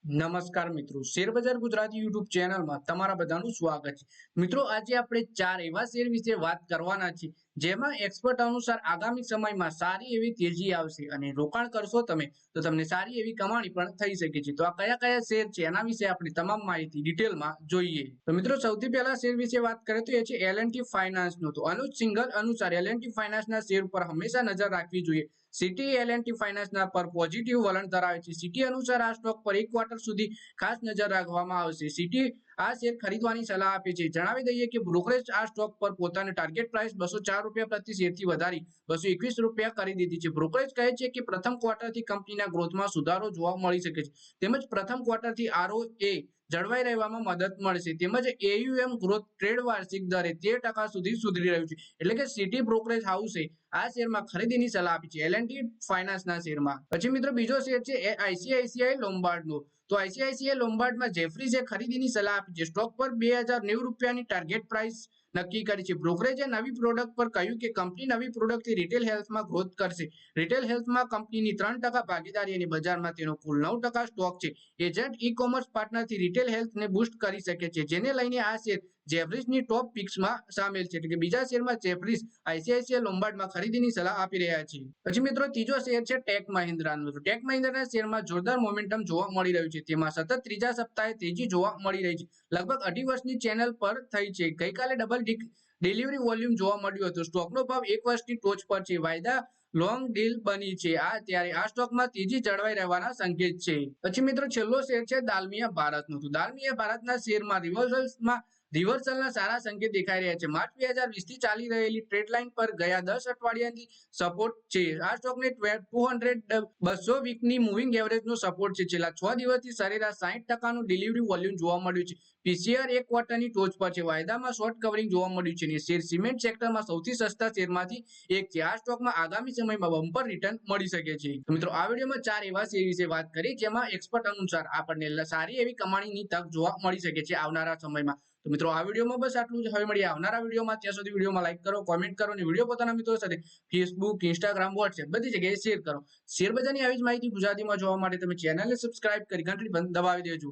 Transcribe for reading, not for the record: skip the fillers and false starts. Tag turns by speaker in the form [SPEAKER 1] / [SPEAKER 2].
[SPEAKER 1] નમસ્કાર મિત્રો, શેરબજાર ગુજરાતી યુટ્યુબ ચેનલમાં તમારા બધાનું સ્વાગત છે। મિત્રો, આજે આપણે ચાર એવા શેર વિશે વાત કરવાના છીએ જેમાં એક્સપર્ટ અનુસાર આગામી સમયમાં સારી એવી તેજી આવશે અને રોકાણ કરશો તમે તો તમને સારી એવી કમાણી પણ થઈ શકે છે। તો આ કયા કયા શેર છે એના વિશે આપણે તમામ માહિતી ડિટેલમાં જોઈએ। તો મિત્રો, સૌથી પહેલા શેર વિશે વાત કરીએ તો એ છે L&T ફાઇનાન્સ નો। તો અનુજ સિંઘલ અનુસાર L&T ફાઇનાન્સના શેર પર હંમેશા નજર રાખવી જોઈએ। સિટી L&T ફાઇનાન્સના પર પોઝિટિવ વલણ ધરાવે છે। સિટી અનુસાર આ સ્ટોક પર એક ક્વાર્ટર સુધી ખાસ નજર રાખવામાં આવશે। સિટી આ શેર ખરીદવાની સલાહ આપે છે। જણાવી દઈએ કે બ્રોકરેજ આ સ્ટોક પર પોતાની ટાર્ગેટ પ્રાઇસ ₹204 પ્રતિ શેરથી વધારી ₹221 કરી દીધી છે। બ્રોકરેજ કહે છે કે પ્રથમ ક્વાર્ટરથી કંપનીના ગ્રોથમાં સુધારો જોવા મળી શકે છે, તેમજ પ્રથમ ક્વાર્ટરથી ROA જળવાઈ રહેવામાં મદદ મળશે, તેમજ AUM ગ્રોથ ટ્રેડ વાર્ષિક દરે 13% સુધી સુધરી રહ્યું છે। એટલે કે સિટી બ્રોકરેજ હાઉસે આ શેરમાં ખરીદીની સલાહ આપી છે L&T ફાઇનાન્સના શેરમાં। પછી મિત્રો, બીજો શેર છે ICICI લોમ્બાર્ડનો। તો ICICI લોમ્બાર્ડમાં જેફરીઝે ખરીદીની સલાહ આપી છે। સ્ટોક પર ₹2090 ટાર્ગેટ પ્રાઇસ નક્કી કરી છે। બ્રોકરેજે નવી પ્રોડક્ટ પર કહ્યું કે કંપની નવી પ્રોડક્ટથી રિટેલ હેલ્થમાં ગ્રોથ કરશે। રિટેલ હેલ્થમાં કંપનીની 3% ભાગીદારી અને બજારમાં તેનો કુલ 9% સ્ટોક છે। એજન્ટ ઈ-કોમર્સ પાર્ટનરથી રિટેલ હેલ્થને બૂસ્ટ કરી શકે છે, જેને લઈને આ શેર જેફરીઝની ટોપ પિક્સમાં સામેલ છે। એટલે કે બીજા શેરમાં જેફરીઝ ICICI લોમ્બાર્ડમાં ખરીદીની સલાહ આપી રહ્યા છે। પછી મિત્રો, ત્રીજો શેર છે ટેક મહિન્દ્રાનો। ટેક મહિન્દ્રાના શેરમાં જોરદાર મોમેન્ટમ જોવા મળી રહ્યું છે। તેમાં સતત ત્રીજા સપ્તાહે તેજી જોવા મળી રહી છે। લગભગ અઢી વર્ષની ચેનલ પર થઈ છે। ગઈકાલે ડબલ ડિલિવરી વોલ્યુમ જોવા મળ્યું હતું। સ્ટોકનો ભાવ એક વર્ષની ટોચ પર છે। વાયદા લોંગ ડીલ બની છે। ત્યારે આ સ્ટોકમાં તેજી જળવાઈ રહેવાના સંકેત છે। પછી મિત્રો, છેલ્લો શેર છે દાલમિયા ભારતનો। તો દાલમિયા ભારતના શેરમાં રિવર્સલના સારા સંકેત દેખાઈ રહ્યા છે। માર્ચ 2020 થી ચાલી રહેલી ટ્રેડ લાઇન પર ગયા 10 અઠવાડિયાથી સપોર્ટ છે। આ સ્ટોકને 200 વીકની મૂવિંગ એવરેજનો સપોર્ટ છે। છેલ્લા 6 દિવસથી સરેરાશ 60%નું ડિલિવરી વોલ્યુમ જોવા મળ્યું છે। પીસીઆર એક ક્વાર્ટરની ટોચ પર છે। વાયદામાં શોર્ટ કવરિંગ જોવા મળ્યું છે અને શેર સિમેન્ટ સેક્ટરમાં સૌથી સસ્તા શેરમાંથી એક છે। આ સ્ટોકમાં આગામી સમયમાં બમ્પર રિટર્ન મળી શકે છે। તો મિત્રો, આ વિડીયોમાં ચાર એવા શેર વિશે વાત કરી જેમાં એક્સપર્ટ અનુસાર આપણને સારી એવી કમાણીની તક જોવા મળી શકે છે આવનારા સમયમાં। તો મિત્રો, આ વિડીયોમાં બસ આટલું જ। હવે મળીએ આવનારા વિડીયોમાં। ત્યાં સુધી વિડીયોમાં લાઈક કરો, કોમેન્ટ કરો અને વિડીયો પોતાના મિત્રો સાથે ફેસબુક, ઇન્સ્ટાગ્રામ, વોટ્સએપ બધી જગ્યાએ શેર કરો। શેર બજારની આવી જ માહિતી ગુજરાતીમાં જોવા માટે તમે ચેનલને સબસ્ક્રાઇબ કરી ઘંટડી દબાવી દેજો।